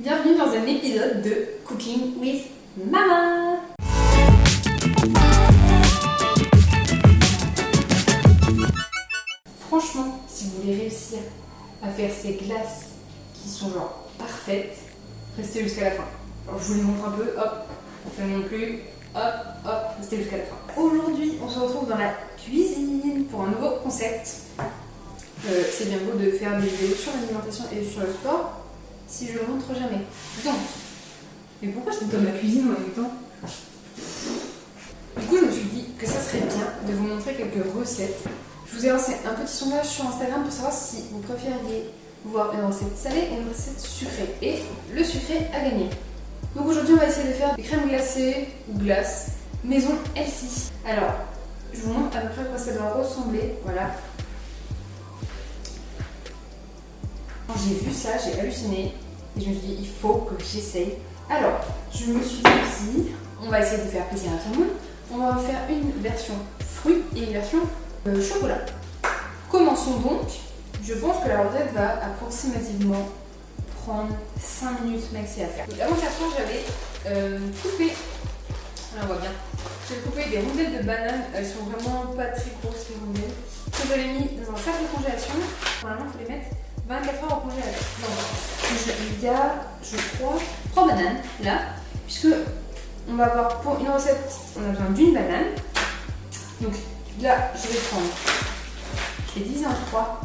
Bienvenue dans un épisode de Cooking with Mama. Franchement, si vous voulez réussir à faire ces glaces qui sont genre parfaites, restez jusqu'à la fin. Alors, je vous les montre un peu, hop, pas non plus, hop, hop, restez jusqu'à la fin. Aujourd'hui, on se retrouve dans la cuisine pour un nouveau concept. C'est bien beau de faire des vidéos sur l'alimentation et sur le sport si je ne montre jamais. Donc, mais pourquoi je te donne la cuisine en même temps? Du coup, je me suis dit que ça serait bien de vous montrer quelques recettes. Je vous ai lancé un petit sondage sur Instagram pour savoir si vous préfériez voir une recette salée ou une recette sucrée. Et le sucré a gagné. Donc aujourd'hui, on va essayer de faire des crèmes glacées ou glaces maison Elsie. Alors, je vous montre à peu près à quoi ça doit ressembler. Voilà. Quand j'ai vu ça, j'ai halluciné et je me suis dit il faut que j'essaye. Alors, je me suis dit aussi, on va essayer de faire plaisir à tout le monde. On va faire une version fruits et une version chocolat. Commençons donc. Je pense que la recette va approximativement prendre 5 minutes maxi à faire. Donc avant de faire ça, j'avais coupé, là on voit bien, j'ai coupé des rondelles de banane. Elles sont vraiment pas très grosses les rondelles. Que j'avais mis dans un sac de congélation. Normalement, il faut les mettre 24 heures au congélateur. Il y a, je crois, 3 bananes là, puisque on va avoir pour une recette, on a besoin d'une banane. Donc là, je vais prendre, je l'ai divisé en 3.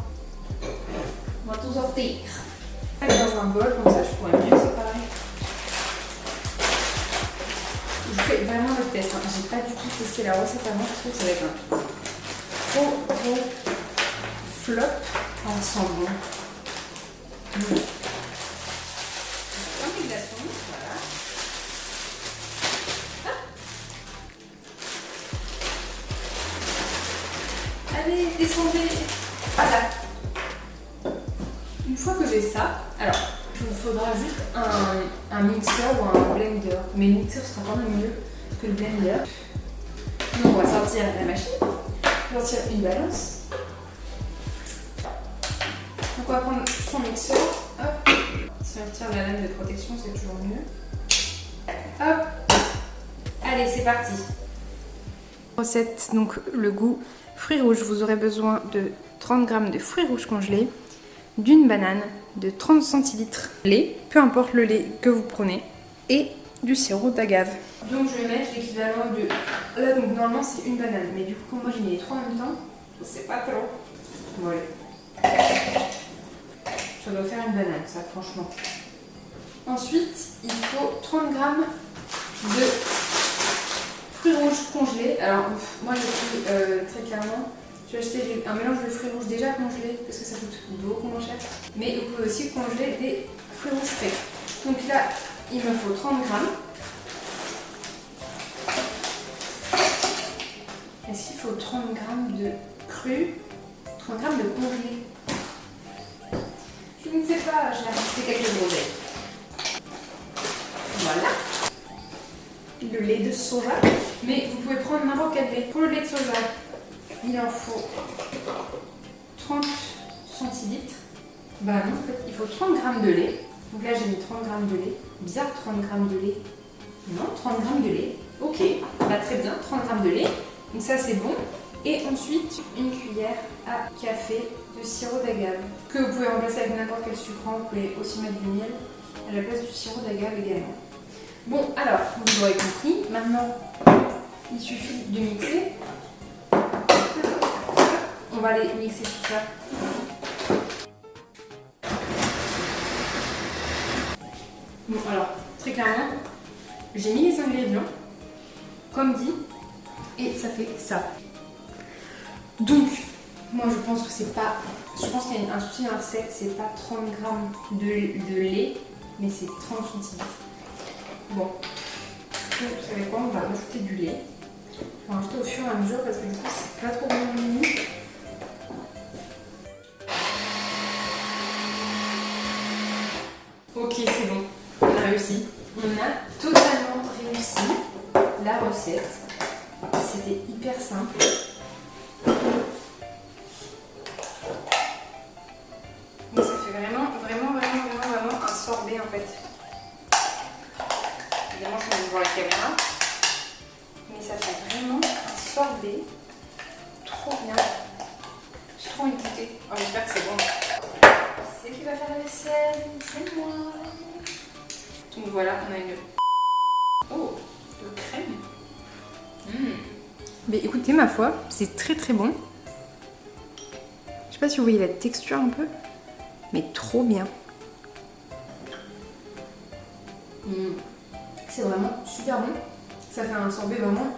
On va tout sortir. Dans un bol, comme ça je pourrais mieux séparer. Je fais vraiment le test, hein. J'ai pas du tout testé la recette avant parce que ça va être un gros flop ensemble. Voilà. Allez, descendez. Voilà. Une fois que j'ai ça, alors il vous faudra juste un mixeur ou un blender. Mais le mixeur sera quand même mieux que le blender. Donc on va sortir la machine. On va sortir une balance. Donc on va prendre son mixeur. Hop. Sortir la lame de protection, c'est toujours mieux. Hop. Allez, c'est parti. Recette, donc le goût fruits rouges. Vous aurez besoin de 30 g de fruits rouges congelés, d'une banane, de 30 centilitres de lait, peu importe le lait que vous prenez, et du sirop d'agave. Donc je vais mettre l'équivalent de... Là donc normalement c'est une banane, mais du coup comme moi j'ai mis les 3 en même temps, je sais pas trop. Voilà. Ça doit faire une banane ça franchement. Ensuite il faut 30 g de fruits rouges congelés. Alors moi j'ai pris très clairement, j'ai acheté un mélange de fruits rouges déjà congelés parce que ça coûte beaucoup moins cher. Mais vous pouvez aussi congeler des fruits rouges frais. Donc là il me faut 30 g. Est-ce qu'il faut 30 g de cru, 30 g de congelé? Je ne sais pas, j'ai rajouté quelques groseilles. Voilà. Le lait de soja, mais vous pouvez prendre n'importe quel lait. Pour le lait de soja, il en faut 30 centilitres. Bah non, en fait, il faut 30 g de lait. Donc là, j'ai mis 30 g de lait. Bizarre, 30 g de lait. Non, 30 g de lait. Ok, bah très bien, 30 g de lait. Donc ça, c'est bon. Et ensuite, une cuillère à café de sirop d'agave, que vous pouvez remplacer avec n'importe quel sucrant. Vous pouvez aussi mettre du miel à la place du sirop d'agave également. Bon, alors, vous aurez compris, maintenant, il suffit de mixer. On va aller mixer tout ça. Bon, alors, très clairement, j'ai mis les ingrédients, comme dit, et ça fait ça. Donc, moi je pense que c'est pas... Je pense qu'il y a un souci dans la recette, c'est pas 30 g de lait, mais c'est 30 centilitres. Bon, vous savez quoi, on va rajouter du lait. On va rajouter au fur et à mesure parce que du coup c'est pas trop bon. Ok, c'est bon, on a réussi. On a totalement réussi la recette. C'était hyper simple. Mais ça fait vraiment un sorbet en fait. voir la caméra. Mais ça fait vraiment un sorbet. Trop bien. J'ai trop envie de goûter. Oh, j'espère que c'est bon. C'est qui va faire la vaisselle? C'est moi. Donc voilà, on a une... Oh, de crème. Mais écoutez, ma foi, c'est très très bon. Je sais pas si vous voyez la texture un peu, mais trop bien. C'est vraiment super bon. Ça fait un sorbet vraiment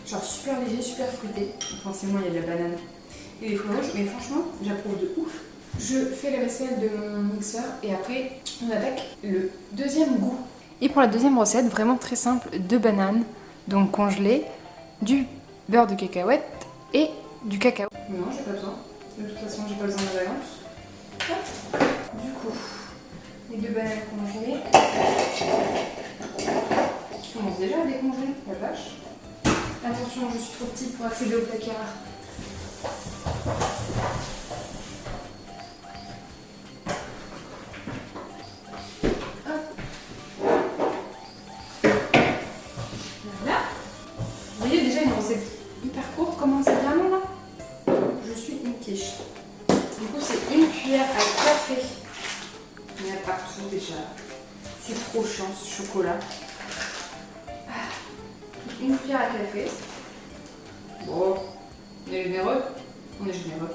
genre super léger, super fruité. Forcément, il y a de la banane et des fruits rouges, mais franchement, j'approuve de ouf. Je fais la vaisselle de mon mixeur et après, on attaque le deuxième goût. Et pour la deuxième recette, vraiment très simple, 2 bananes, donc congelées, du beurre de cacahuète et du cacao. Non, j'ai pas besoin. De toute façon, j'ai pas besoin de la balance. Du coup, les 2 bananes congelées. Je commence déjà à décongeler, la vache. Attention, je suis trop petite pour accéder au placard. Voilà. Vous voyez déjà une recette hyper courte, comment c'est vraiment là? Je suis une quiche. Du coup, c'est une cuillère à café. Il y en a partout déjà. C'est trop chiant ce chocolat. Une cuillère à café. Bon, on est généreux. On est généreux.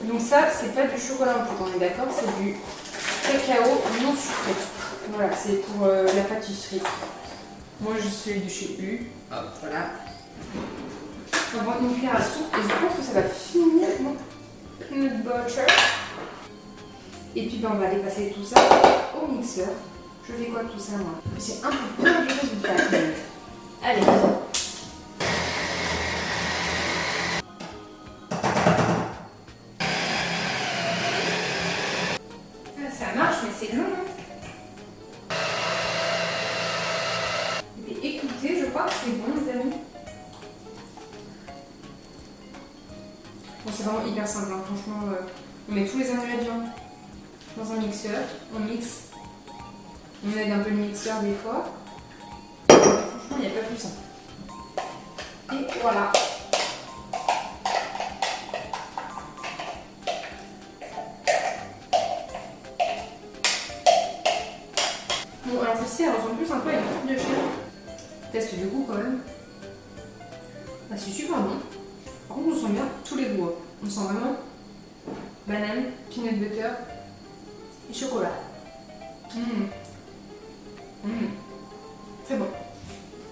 Donc ça, c'est pas du chocolat en poudre, on est d'accord, c'est du cacao non sucré. Voilà, c'est pour la pâtisserie. Moi, je suis de chez U. Hop, voilà. On va prendre une cuillère à soupe et je pense que ça va finir mon peanut butter. Et puis, on va aller passer tout ça au mixeur. Je fais quoi de tout ça, moi? J'ai un peu peur du résultat. Allez. Ça marche, mais c'est long. Mais écoutez, je crois que c'est bon, les amis. Bon, c'est vraiment hyper simple, hein. Franchement. On met tous les ingrédients dans un mixeur, on mixe. On aide un peu le mixeur des fois. Franchement, il n'y a pas plus simple. Et voilà. Bon, alors celle-ci, elle ressemble plus un peu à une croûte de chèvre. Test du goût quand même. Ah, c'est super bon. Par contre, on sent bien tous les goûts. On sent vraiment banane, peanut butter et chocolat. Très bon.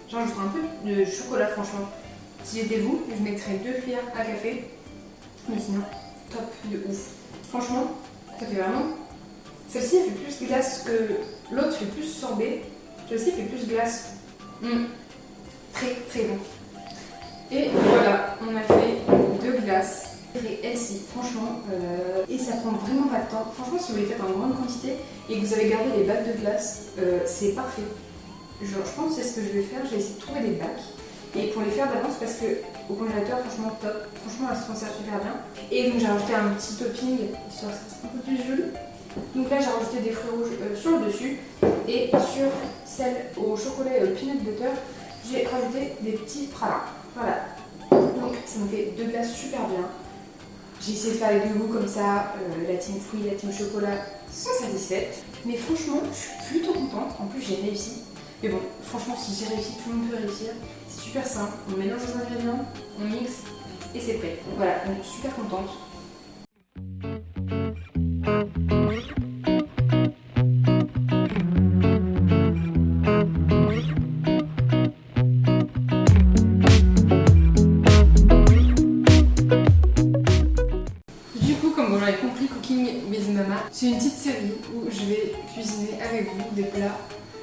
J'en rajouterai un peu de chocolat, franchement. Si j'étais vous, je mettrais 2 cuillères à café. Mais sinon, top de ouf. Franchement, ça fait vraiment... Celle-ci, elle fait plus glace que l'autre, fait plus sorbet. Celle-ci fait plus glace. Très très bon. Et voilà, on a fait 2 glaces. Et elle-ci, franchement, et ça prend vraiment pas de temps. Franchement, si vous les faites en grande quantité et que vous avez gardé les bacs de glace, c'est parfait. Genre, je pense que c'est ce que je vais faire. Je vais essayer de trouver des bacs et pour les faire d'avance parce que au congélateur, franchement, top. Franchement, elles se conservent super bien. Et donc, j'ai rajouté un petit topping histoire que ça soit un peu plus joli. Donc là, j'ai rajouté des fruits rouges sur le dessus et sur celle au chocolat et au peanut butter, j'ai rajouté des petits pralins. Voilà. Donc, ça me fait 2 glaces super bien. J'ai essayé de faire les 2 goûts comme ça, la team fruits, la team chocolat sont satisfaites. Mais franchement, je suis plutôt contente. En plus, j'ai réussi. Mais bon, franchement, si j'ai réussi, tout le monde peut réussir. C'est super simple. On mélange les ingrédients, on mixe et c'est prêt. Voilà, donc super contente. C'est une petite série où je vais cuisiner avec vous des plats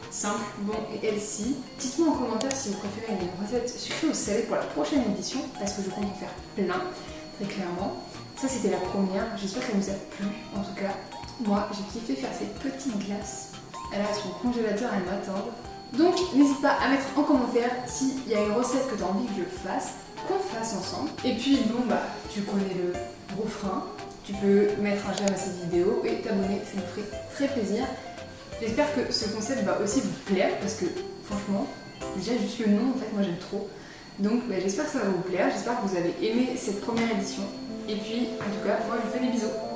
simples, bons et healthy. Dites-moi en commentaire si vous préférez une recette sucrée ou salée pour la prochaine édition, parce que je compte en faire plein, très clairement. Ça, c'était la première. J'espère qu'elle vous a plu. En tout cas, moi, j'ai kiffé faire ces petites glaces. Elle reste au congélateur, elle m'attend. Donc, n'hésite pas à mettre en commentaire s'il y a une recette que tu as envie que je fasse, qu'on fasse ensemble. Et puis, bon, bah, tu connais le refrain. Tu peux mettre un j'aime à cette vidéo et t'abonner, ça nous ferait très plaisir. J'espère que ce concept va aussi vous plaire parce que franchement, déjà juste le nom en fait, moi j'aime trop. Donc j'espère que ça va vous plaire, j'espère que vous avez aimé cette première édition. Et puis en tout cas, moi je vous fais des bisous.